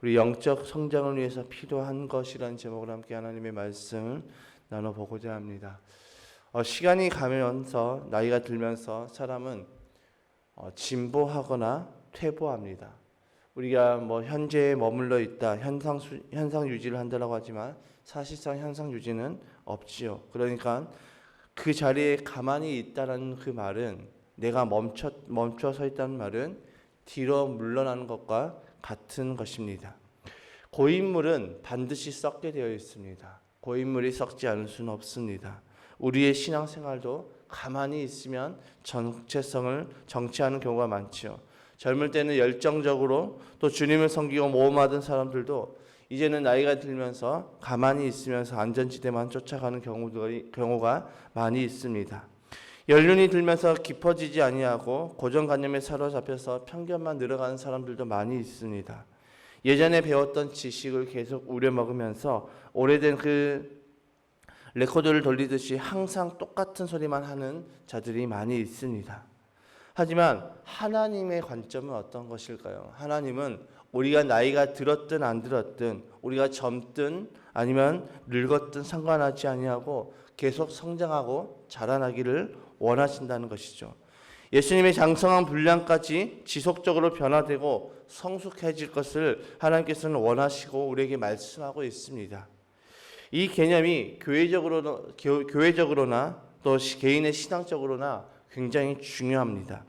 우리 영적 성장을 위해서 필요한 것이라는 제목으로 함께 하나님의 말씀을 나눠보고자 합니다. 시간이 가면서 나이가 들면서 사람은 진보하거나 퇴보합니다. 우리가 현재에 머물러 있다, 현상 유지를 한다고 하지만 사실상 현상 유지는 없지요. 그러니까 그 자리에 가만히 있다라는 그 말은, 내가 멈춰 서 있다는 말은 뒤로 물러나는 것과 같은 것입니다. 고인물은 반드시 썩게 되어 있습니다. 고인물이 썩지 않을 수는 없습니다. 우리의 신앙생활도 가만히 있으면 정체성을 정체하는 경우가 많지요. 젊을 때는 열정적으로 또 주님을 섬기고 모험하던 사람들도 이제는 나이가 들면서 가만히 있으면서 안전지대만 쫓아가는 경우가 많이 있습니다. 연륜이 들면서 깊어지지 아니하고 고정관념에 사로잡혀서 편견만 늘어가는 사람들도 많이 있습니다. 예전에 배웠던 지식을 계속 우려먹으면서 오래된 그 레코드를 돌리듯이 항상 똑같은 소리만 하는 자들이 많이 있습니다. 하지만 하나님의 관점은 어떤 것일까요? 하나님은 우리가 나이가 들었든 안 들었든, 우리가 젊든 아니면 늙었든 상관하지 아니하고 계속 성장하고 자라나기를 원하신다는 것이죠. 예수님의 장성한 분량까지 지속적으로 변화되고 성숙해질 것을 하나님께서는 원하시고 우리에게 말씀하고 있습니다. 이 개념이 교회적으로나 또 개인의 신앙적으로나 굉장히 중요합니다.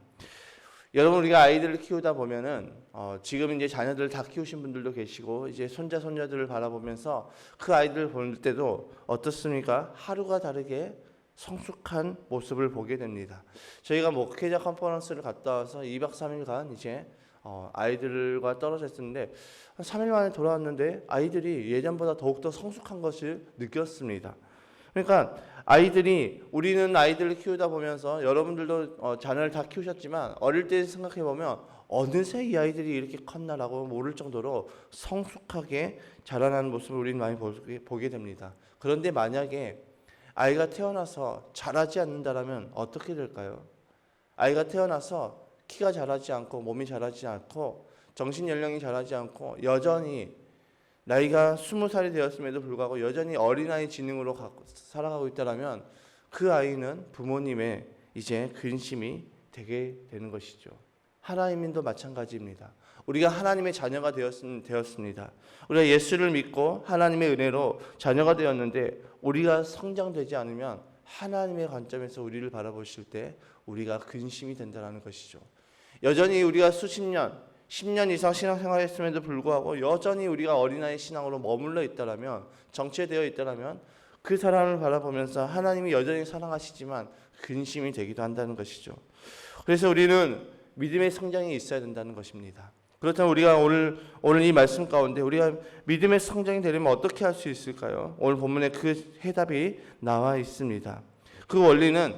여러분, 우리가 아이들을 키우다 보면은 지금 이제 자녀들을 다 키우신 분들도 계시고 이제 손자 손녀들을 바라보면서 그 아이들을 볼 때도 어떻습니까? 하루가 다르게 성숙한 모습을 보게 됩니다. 저희가 목회자 컨퍼런스를 갔다 와서 2박 3일간 이제 아이들과 떨어져 있었는데 한 3일 만에 돌아왔는데 아이들이 예전보다 더욱더 성숙한 것을 느꼈습니다. 그러니까 우리는 아이들을 키우다 보면서 여러분들도 자녀를 다 키우셨지만 어릴 때 생각해 보면 어느새 이 아이들이 이렇게 컸나라고 모를 정도로 성숙하게 자라나는 모습을 우리는 많이 보게 됩니다. 그런데 만약에 아이가 태어나서 자라지 않는다면 어떻게 될까요? 아이가 태어나서 키가 자라지 않고 몸이 자라지 않고 정신연령이 자라지 않고 여전히 나이가 20살이 되었음에도 불구하고 여전히 어린아이 지능으로 살아가고 있다면 그 아이는 부모님의 이제 근심이 되게 되는 것이죠. 하나님도 마찬가지입니다. 우리가 하나님의 자녀가 되었습니다. 우리가 예수를 믿고 하나님의 은혜로 자녀가 되었는데 우리가 성장되지 않으면 하나님의 관점에서 우리를 바라보실 때 우리가 근심이 된다는 것이죠. 여전히 우리가 수십 년, 10년 이상 신앙생활을 했음에도 불구하고 여전히 우리가 어린아이 신앙으로 머물러 있다면, 정체되어 있다면 그 사람을 바라보면서 하나님이 여전히 사랑하시지만 근심이 되기도 한다는 것이죠. 그래서 우리는 믿음의 성장이 있어야 된다는 것입니다. 그렇다면 우리가 오늘 이 말씀 가운데 우리가 믿음의 성장이 되려면 어떻게 할 수 있을까요? 오늘 본문에 그 해답이 나와 있습니다. 그 원리는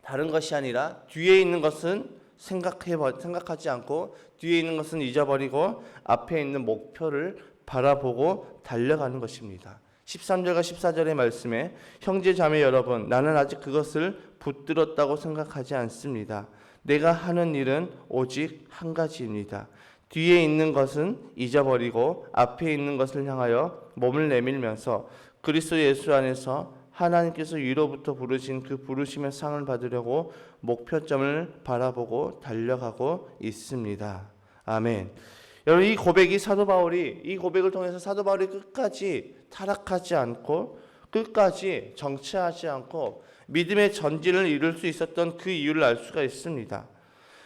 다른 것이 아니라 뒤에 있는 것은 생각하지 않고 뒤에 있는 것은 잊어버리고 앞에 있는 목표를 바라보고 달려가는 것입니다. 13절과 14절의 말씀에 형제 자매 여러분, 나는 아직 그것을 붙들었다고 생각하지 않습니다. 내가 하는 일은 오직 한 가지입니다. 뒤에 있는 것은 잊어버리고 앞에 있는 것을 향하여 몸을 내밀면서 그리스도 예수 안에서 하나님께서 위로부터 부르신 그 부르심의 상을 받으려고 목표점을 바라보고 달려가고 있습니다. 아멘. 여러분, 이 고백을 통해서 사도 바울이 끝까지 타락하지 않고 끝까지 정체하지 않고 믿음의 전진을 이룰 수 있었던 그 이유를 알 수가 있습니다.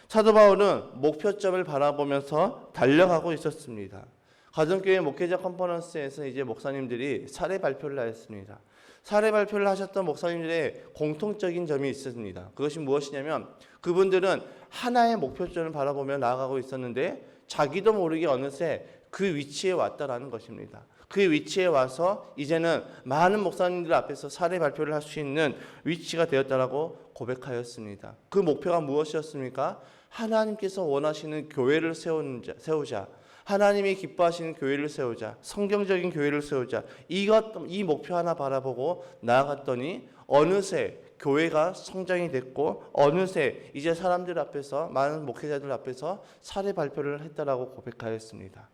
사도 바울은 목표점을 바라보면서 달려가고 있었습니다. 가정교회 목회자 컨퍼런스에서 이제 목사님들이 사례 발표를 하였습니다. 사례 발표를 하셨던 목사님들의 공통적인 점이 있습니다. 그것이 무엇이냐면 그분들은 하나의 목표점을 바라보며 나아가고 있었는데 자기도 모르게 어느새 그 위치에 왔다라는 것입니다. 그 위치에 와서 이제는 많은 목사님들 앞에서 사례 발표를 할 수 있는 위치가 되었다라고 고백하였습니다. 그 목표가 무엇이었습니까? 하나님께서 원하시는 교회를 세우자. 하나님이 기뻐하시는 교회를 세우자. 성경적인 교회를 세우자. 이 목표 하나 바라보고 나아갔더니 어느새 교회가 성장이 됐고 어느새 이제 사람들 앞에서, 많은 목회자들 앞에서 사례 발표를 했다라고 고백하였습니다.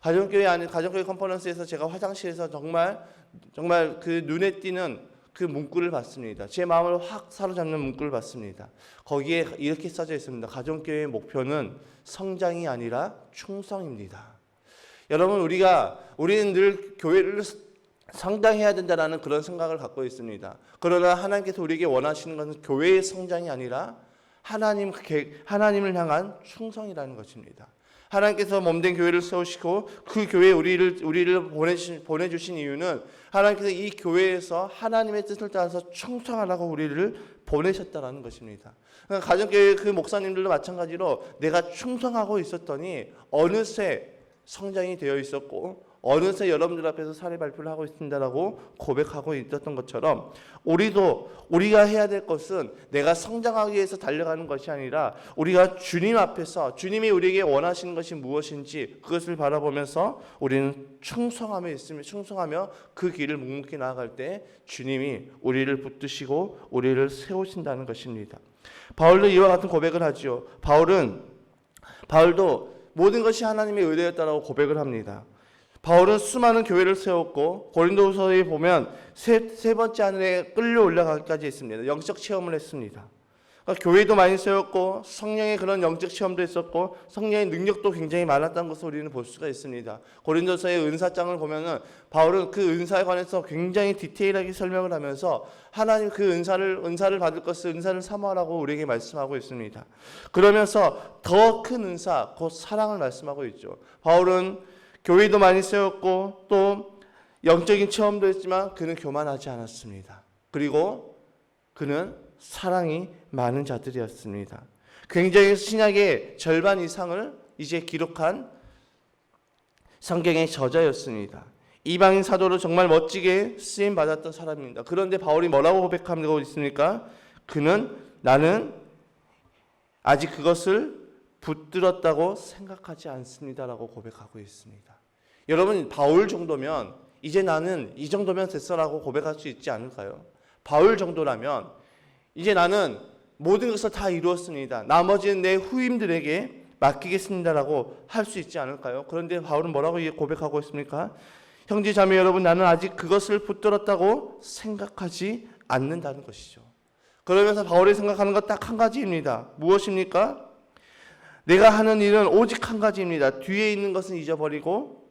가정교회 안에 가정교회 컨퍼런스에서 제가 화장실에서 정말 그 눈에 띄는 그 문구를 봤습니다. 제 마음을 확 사로잡는 문구를 봤습니다. 거기에 이렇게 써져 있습니다. 가정교회의 목표는 성장이 아니라 충성입니다. 여러분, 우리는 늘 교회를 성장해야 된다라는 그런 생각을 갖고 있습니다. 그러나 하나님께서 우리에게 원하시는 것은 교회의 성장이 아니라 하나님을 향한 충성이라는 것입니다. 하나님께서 몸된 교회를 세우시고 그 교회에 우리를 보내주신 이유는 하나님께서 이 교회에서 하나님의 뜻을 따라서 충성하라고 우리를 보내셨다라는 것입니다. 가정교회 그 목사님들도 마찬가지로 내가 충성하고 있었더니 어느새 성장이 되어 있었고 어느새 여러분들 앞에서 사례 발표를 하고 있습니다라고 고백하고 있었던 것처럼 우리가 해야 될 것은 내가 성장하기 위해서 달려가는 것이 아니라 우리가 주님 앞에서 주님이 우리에게 원하시는 것이 무엇인지 그것을 바라보면서 우리는 충성하며 그 길을 묵묵히 나아갈 때 주님이 우리를 붙드시고 우리를 세우신다는 것입니다. 바울도 이와 같은 고백을 하죠. 바울도 모든 것이 하나님의 의도였다라고 고백을 합니다. 바울은 수많은 교회를 세웠고 고린도후서에 보면 세 번째 하늘에 끌려 올라가기까지 했습니다. 영적 체험을 했습니다. 그러니까 교회도 많이 세웠고 성령의 그런 영적 체험도 있었고 성령의 능력도 굉장히 많았다는 것을 우리는 볼 수가 있습니다. 고린도서의 은사장을 보면은 바울은 그 은사에 관해서 굉장히 디테일하게 설명을 하면서 하나님 그 은사를 받을 것을 은사를 사모하라고 우리에게 말씀하고 있습니다. 그러면서 더 큰 은사, 곧 사랑을 말씀하고 있죠. 바울은 교회도 많이 세웠고 또 영적인 체험도 했지만 그는 교만하지 않았습니다. 그리고 그는 사랑이 많은 자들이었습니다. 굉장히 신약의 절반 이상을 이제 기록한 성경의 저자였습니다. 이방인 사도로 정말 멋지게 쓰임 받았던 사람입니다. 그런데 바울이 뭐라고 고백하고 있습니까? 나는 아직 그것을 붙들었다고 생각하지 않습니다라고 고백하고 있습니다. 여러분, 바울 정도면 이제 나는 이 정도면 됐어라고 고백할 수 있지 않을까요? 바울 정도라면 이제 나는 모든 것을 다 이루었습니다. 나머지는 내 후임들에게 맡기겠습니다라고 할 수 있지 않을까요? 그런데 바울은 뭐라고 고백하고 있습니까? 형제 자매 여러분, 나는 아직 그것을 붙들었다고 생각하지 않는다는 것이죠. 그러면서 바울이 생각하는 것 딱 한 가지입니다. 무엇입니까? 내가 하는 일은 오직 한 가지입니다. 뒤에 있는 것은 잊어버리고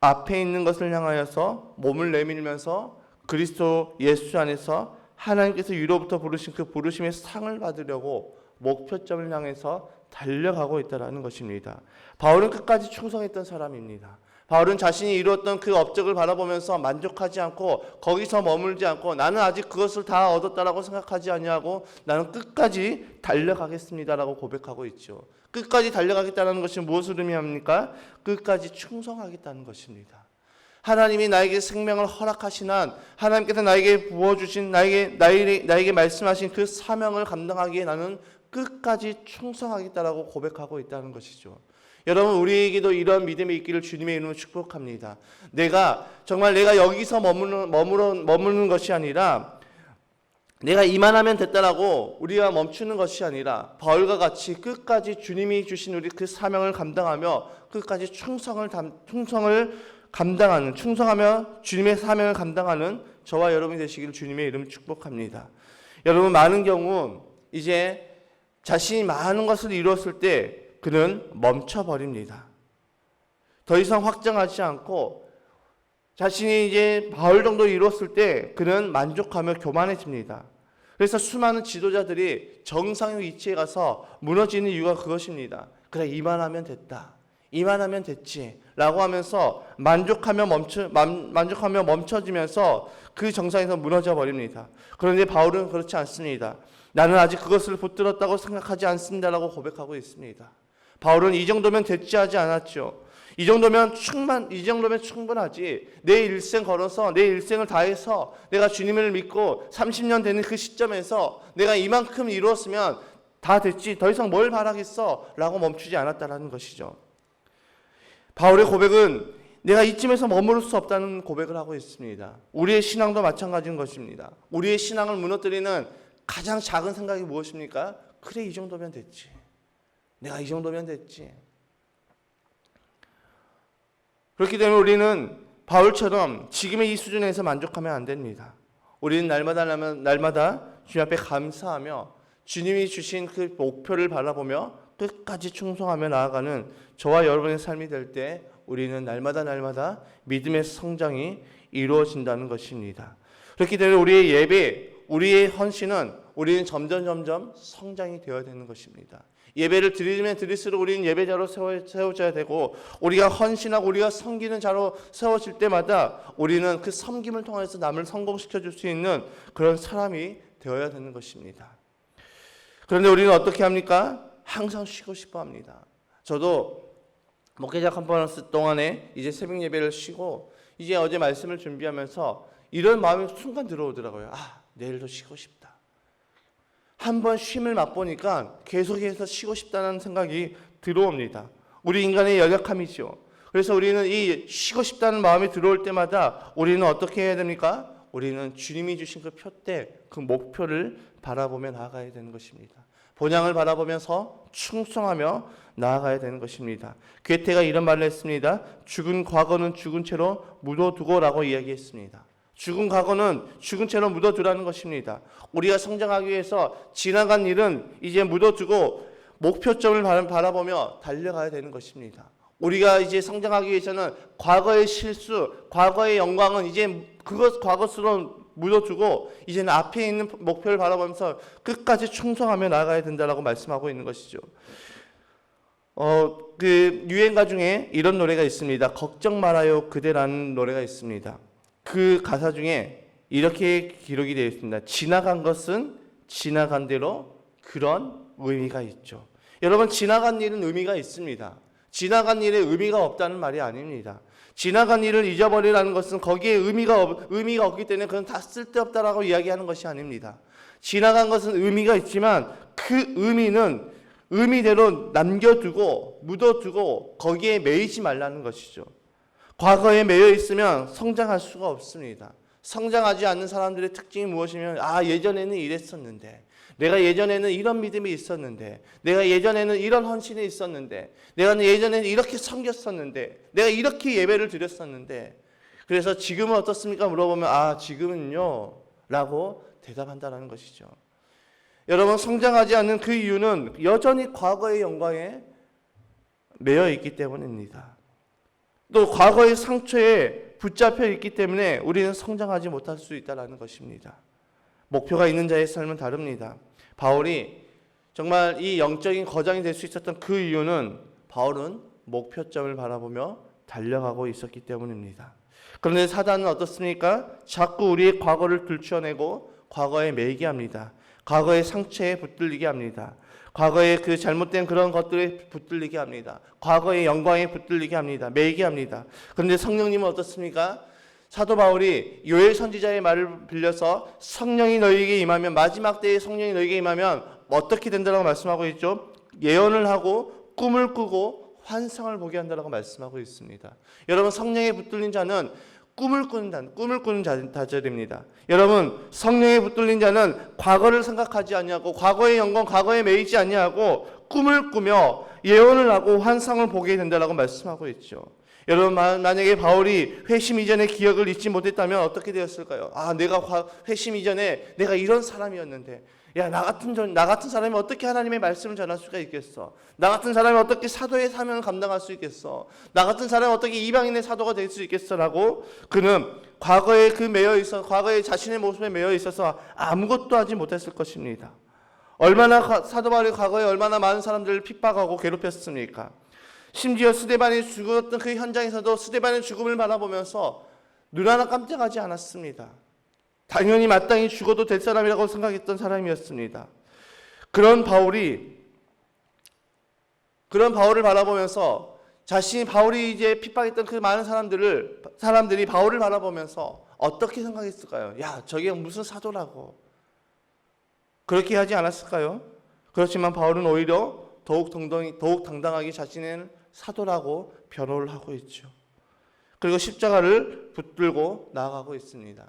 앞에 있는 것을 향하여서 몸을 내밀면서 그리스도 예수 안에서 하나님께서 위로부터 부르신 그 부르심의 상을 받으려고 목표점을 향해서 달려가고 있다는 것입니다. 바울은 끝까지 충성했던 사람입니다. 바울은 자신이 이루었던 그 업적을 바라보면서 만족하지 않고 거기서 머물지 않고 나는 아직 그것을 다 얻었다라고 생각하지 아니하고 나는 끝까지 달려가겠습니다라고 고백하고 있죠. 끝까지 달려가겠다는 것이 무엇을 의미합니까? 끝까지 충성하겠다는 것입니다. 하나님이 나에게 생명을 허락하신 한 하나님께서 나에게 부어주신 나에게 말씀하신 그 사명을 감당하기에 나는 끝까지 충성하겠다라고 고백하고 있다는 것이죠. 여러분, 우리에게도 이런 믿음이 있기를 주님의 이름으로 축복합니다. 내가 여기서 머무는 것이 아니라 내가 이만하면 됐다라고 우리가 멈추는 것이 아니라 바울과 같이 끝까지 주님이 주신 우리 그 사명을 감당하며 끝까지 충성하며 주님의 사명을 감당하는 저와 여러분이 되시기를 주님의 이름으로 축복합니다. 여러분, 많은 경우 이제 자신이 많은 것을 이루었을 때 그는 멈춰버립니다. 더 이상 확장하지 않고 자신이 이제 바울 정도 이루었을 때 그는 만족하며 교만해집니다. 그래서 수많은 지도자들이 정상의 위치에 가서 무너지는 이유가 그것입니다. 그래, 이만하면 됐다. 이만하면 됐지 라고 하면서 만족하며 멈춰지면서 그 정상에서 무너져 버립니다. 그런데 바울은 그렇지 않습니다. 나는 아직 그것을 붙들었다고 생각하지 않습니다라고 고백하고 있습니다. 바울은 이 정도면 됐지 하지 않았죠. 이 정도면 충분하지. 내 일생 걸어서 내 일생을 다해서 내가 주님을 믿고 30년 되는 그 시점에서 내가 이만큼 이루었으면 다 됐지. 더 이상 뭘 바라겠어? 라고 멈추지 않았다는 것이죠. 바울의 고백은 내가 이쯤에서 머무를 수 없다는 고백을 하고 있습니다. 우리의 신앙도 마찬가지인 것입니다. 우리의 신앙을 무너뜨리는 가장 작은 생각이 무엇입니까? 그래, 이 정도면 됐지. 내가 이 정도면 됐지. 그렇기 때문에 우리는 바울처럼 지금의 이 수준에서 만족하면 안 됩니다. 우리는 날마다 주님 앞에 감사하며 주님이 주신 그 목표를 바라보며 끝까지 충성하며 나아가는 저와 여러분의 삶이 될 때 우리는 날마다 믿음의 성장이 이루어진다는 것입니다. 그렇기 때문에 우리의 예배, 우리의 헌신은 우리는 점점 성장이 되어야 되는 것입니다. 예배를 드리면 드릴수록 우리는 예배자로 세워져야 되고, 우리가 헌신하고 우리가 섬기는 자로 세워질 때마다 우리는 그 섬김을 통해서 남을 성공시켜 줄 수 있는 그런 사람이 되어야 되는 것입니다. 그런데 우리는 어떻게 합니까? 항상 쉬고 싶어 합니다. 저도 목회자 컨퍼런스 동안에 이제 새벽 예배를 쉬고 이제 어제 말씀을 준비하면서 이런 마음이 순간 들어오더라고요. 내일도 쉬고 싶다. 한번 쉼을 맛보니까 계속해서 쉬고 싶다는 생각이 들어옵니다. 우리 인간의 연약함이죠. 그래서 우리는 이 쉬고 싶다는 마음이 들어올 때마다 우리는 어떻게 해야 됩니까? 우리는 주님이 주신 그 표대, 그 목표를 바라보며 나아가야 되는 것입니다. 본향을 바라보면서 충성하며 나아가야 되는 것입니다. 괴테가 이런 말을 했습니다. 죽은 과거는 죽은 채로 묻어두고라고 이야기했습니다. 죽은 과거는 죽은 채로 묻어두라는 것입니다. 우리가 성장하기 위해서 지나간 일은 이제 묻어두고 목표점을 바라보며 달려가야 되는 것입니다. 우리가 이제 성장하기 위해서는 과거의 실수, 과거의 영광은 이제 그것 과거스러운 묻어두고 이제는 앞에 있는 목표를 바라보면서 끝까지 충성하며 나아가야 된다라고 말씀하고 있는 것이죠. 그 유행가 중에 이런 노래가 있습니다. 걱정 말아요 그대라는 노래가 있습니다. 그 가사 중에 이렇게 기록이 되어 있습니다. 지나간 것은 지나간 대로 그런 의미가 있죠. 여러분, 지나간 일은 의미가 있습니다. 지나간 일에 의미가 없다는 말이 아닙니다. 지나간 일을 잊어버리라는 것은 거기에 의미가 없기 때문에 그건 다 쓸데없다라고 이야기하는 것이 아닙니다. 지나간 것은 의미가 있지만 그 의미는 의미대로 남겨두고 묻어두고 거기에 매이지 말라는 것이죠. 과거에 매여 있으면 성장할 수가 없습니다. 성장하지 않는 사람들의 특징이 무엇이면 예전에는 이랬었는데, 내가 예전에는 이런 믿음이 있었는데, 내가 예전에는 이런 헌신이 있었는데, 내가 예전에는 이렇게 섬겼었는데, 내가 이렇게 예배를 드렸었는데, 그래서 지금은 어떻습니까? 물어보면 지금은요 라고 대답한다는 것이죠. 여러분, 성장하지 않는 그 이유는 여전히 과거의 영광에 매여 있기 때문입니다. 또 과거의 상처에 붙잡혀 있기 때문에 우리는 성장하지 못할 수 있다는 것입니다. 목표가 있는 자의 삶은 다릅니다. 바울이 정말 이 영적인 거장이 될 수 있었던 그 이유는 바울은 목표점을 바라보며 달려가고 있었기 때문입니다. 그런데 사단은 어떻습니까? 자꾸 우리의 과거를 들추어내고 과거에 매이게 합니다. 과거의 상처에 붙들리게 합니다. 과거의 그 잘못된 그런 것들에 붙들리게 합니다. 과거의 영광에 붙들리게 합니다. 매이게 합니다. 그런데 성령님은 어떻습니까? 사도 바울이 요엘 선지자의 말을 빌려서 성령이 너희에게 임하면, 마지막 때에 성령이 너희에게 임하면 어떻게 된다고 말씀하고 있죠? 예언을 하고 꿈을 꾸고 환상을 보게 한다고 말씀하고 있습니다. 여러분, 성령에 붙들린 자는 꿈을 꾸는 자들입니다. 여러분, 성령에 붙들린 자는 과거를 생각하지 아니하고 과거의 영광, 과거에 매이지 아니하고 꿈을 꾸며 예언을 하고 환상을 보게 된다고 말씀하고 있죠. 여러분, 만약에 바울이 회심 이전의 기억을 잊지 못했다면 어떻게 되었을까요? 내가 회심 이전에 내가 이런 사람이었는데, 나 같은 사람이 어떻게 하나님의 말씀을 전할 수가 있겠어? 나 같은 사람이 어떻게 사도의 사명을 감당할 수 있겠어? 나 같은 사람이 어떻게 이방인의 사도가 될 수 있겠어라고 그는 과거에 과거의 자신의 모습에 매여 있어서 아무것도 하지 못했을 것입니다. 사도 바울이 과거에 얼마나 많은 사람들을 핍박하고 괴롭혔습니까? 심지어 스데반이 죽었던 그 현장에서도 스데반의 죽음을 바라보면서 눈 하나 깜짝하지 않았습니다. 당연히 마땅히 죽어도 될 사람이라고 생각했던 사람이었습니다. 그런 바울을 바라보면서 바울이 이제 핍박했던 그 많은 사람들이 바울을 바라보면서 어떻게 생각했을까요? 저게 무슨 사도라고. 그렇게 하지 않았을까요? 그렇지만 바울은 오히려 더욱 당당하게 자신의 사도라고 변호를 하고 있죠. 그리고 십자가를 붙들고 나아가고 있습니다.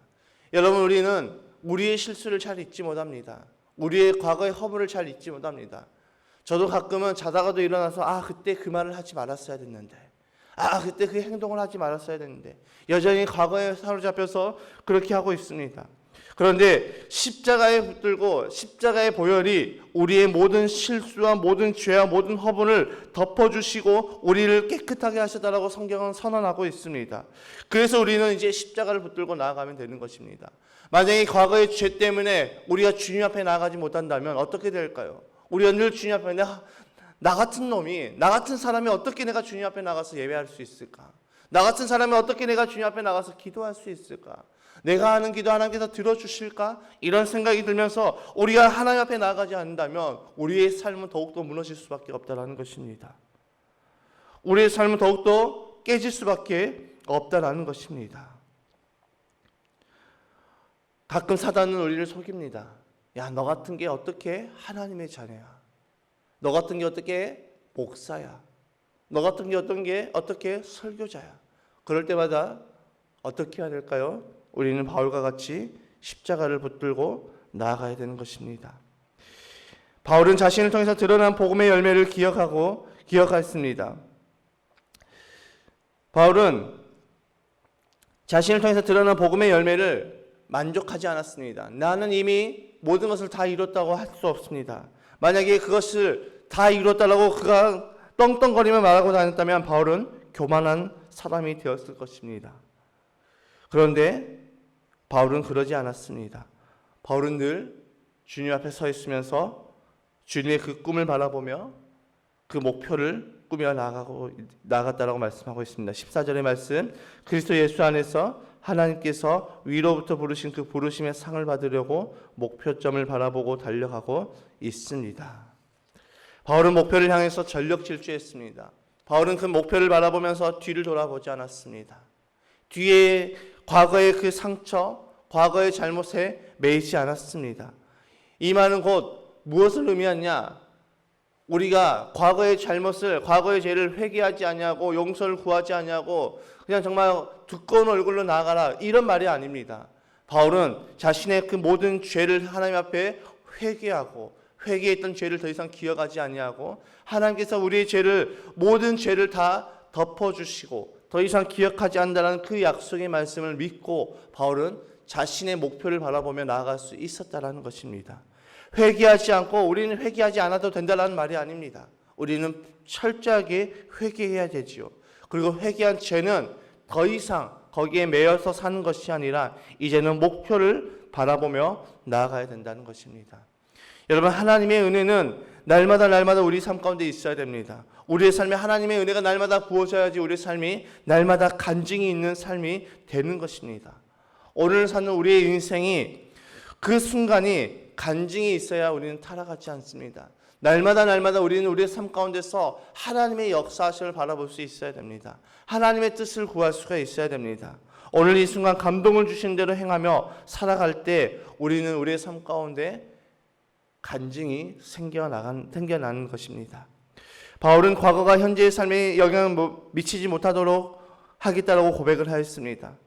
여러분, 우리는 우리의 실수를 잘 잊지 못합니다. 우리의 과거의 허물을 잘 잊지 못합니다. 저도 가끔은 자다가도 일어나서 그때 그 말을 하지 말았어야 됐는데, 그때 그 행동을 하지 말았어야 되는데 여전히 과거에 사로잡혀서 그렇게 하고 있습니다. 그런데 십자가에 붙들고 십자가의 보혈이 우리의 모든 실수와 모든 죄와 모든 허분을 덮어주시고 우리를 깨끗하게 하시다라고 성경은 선언하고 있습니다. 그래서 우리는 이제 십자가를 붙들고 나아가면 되는 것입니다. 만약에 과거의 죄 때문에 우리가 주님 앞에 나아가지 못한다면 어떻게 될까요? 우리가 늘 주님 앞에 나 같은 놈이, 나 같은 사람이 어떻게 내가 주님 앞에 나가서 예배할 수 있을까? 나 같은 사람이 어떻게 내가 주님 앞에 나가서 기도할 수 있을까? 내가 하는 기도 하나님께서 들어주실까? 이런 생각이 들면서 우리가 하나님 앞에 나아가지 않는다면 우리의 삶은 더욱더 무너질 수밖에 없다는 것입니다. 우리의 삶은 더욱더 깨질 수밖에 없다는 것입니다. 가끔 사단은 우리를 속입니다. 야, 너 같은 게 어떻게 하나님의 자녀야? 너 같은 게 어떻게 목사야? 너 같은 게 어떻게 설교자야? 그럴 때마다 어떻게 해야 될까요? 우리는 바울과 같이 십자가를 붙들고 나아가야 되는 것입니다. 바울은 자신을 통해서 드러난 복음의 열매를 기억했습니다. 바울은 자신을 통해서 드러난 복음의 열매를 만족하지 않았습니다. 나는 이미 모든 것을 다 이뤘다고 할 수 없습니다. 만약에 그것을 다 이뤘다라고 그가 떵떵거리며 말하고 다녔다면 바울은 교만한 사람이 되었을 것입니다. 그런데 바울은 그러지 않았습니다. 바울은 늘 주님 앞에 서 있으면서 주님의 그 꿈을 바라보며 그 목표를 꾸며 나아갔다라고 말씀하고 있습니다. 14절의 말씀, 그리스도 예수 안에서 하나님께서 위로부터 부르신 그 부르심의 상을 받으려고 목표점을 바라보고 달려가고 있습니다. 바울은 목표를 향해서 전력 질주했습니다. 바울은 그 목표를 바라보면서 뒤를 돌아보지 않았습니다. 뒤에 과거의 그 상처, 과거의 잘못에 매이지 않았습니다. 이 말은 곧 무엇을 의미하냐? 우리가 과거의 잘못을, 과거의 죄를 회개하지 아니하고 용서를 구하지 아니하고 그냥 정말 두꺼운 얼굴로 나아가라, 이런 말이 아닙니다. 바울은 자신의 그 모든 죄를 하나님 앞에 회개하고 회개했던 죄를 더 이상 기억하지 아니하고 하나님께서 우리의 모든 죄를 다 덮어주시고 더 이상 기억하지 않는다는 그 약속의 말씀을 믿고 바울은 자신의 목표를 바라보며 나아갈 수 있었다는 것입니다. 회개하지 않고 우리는 회개하지 않아도 된다는 말이 아닙니다. 우리는 철저하게 회개해야 되지요. 그리고 회개한 죄는 더 이상 거기에 매여서 사는 것이 아니라 이제는 목표를 바라보며 나아가야 된다는 것입니다. 여러분, 하나님의 은혜는 날마다 우리 삶 가운데 있어야 됩니다. 우리의 삶에 하나님의 은혜가 날마다 부어져야지 우리의 삶이 날마다 간증이 있는 삶이 되는 것입니다. 오늘 사는 우리의 인생이 그 순간이 간증이 있어야 우리는 타락하지 않습니다. 날마다 우리는 우리의 삶 가운데서 하나님의 역사하심을 바라볼 수 있어야 됩니다. 하나님의 뜻을 구할 수가 있어야 됩니다. 오늘 이 순간 감동을 주신 대로 행하며 살아갈 때 우리는 우리의 삶 가운데 간증이 생겨나는 것입니다. 바울은 과거가 현재의 삶에 영향을 미치지 못하도록 하겠다라고 고백을 하였습니다.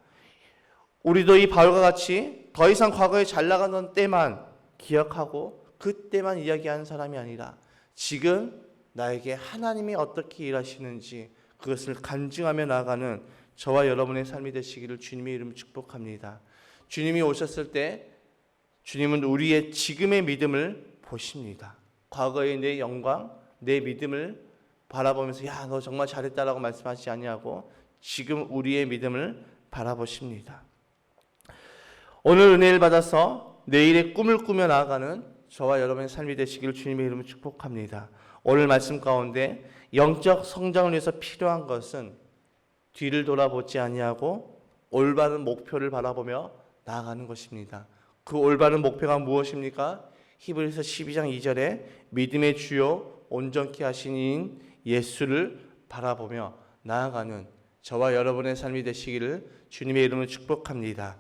우리도 이 바울과 같이 더 이상 과거에 잘 나가던 때만 기억하고 그때만 이야기하는 사람이 아니라 지금 나에게 하나님이 어떻게 일하시는지 그것을 간증하며 나아가는 저와 여러분의 삶이 되시기를 주님의 이름으로 축복합니다. 주님이 오셨을 때 주님은 우리의 지금의 믿음을 보십니다. 과거의 내 영광, 내 믿음을 바라보면서 야, 너 정말 잘했다라고 말씀하시지 아니하고 지금 우리의 믿음을 바라보십니다. 오늘 은혜를 받아서 내일의 꿈을 꾸며 나아가는 저와 여러분의 삶이 되시기를 주님의 이름으로 축복합니다. 오늘 말씀 가운데 영적 성장을 위해서 필요한 것은 뒤를 돌아보지 아니하고 올바른 목표를 바라보며 나아가는 것입니다. 그 올바른 목표가 무엇입니까? 히브리서 12장 2절에 믿음의 주요 온전케 하신 이인 예수를 바라보며 나아가는 저와 여러분의 삶이 되시기를 주님의 이름으로 축복합니다.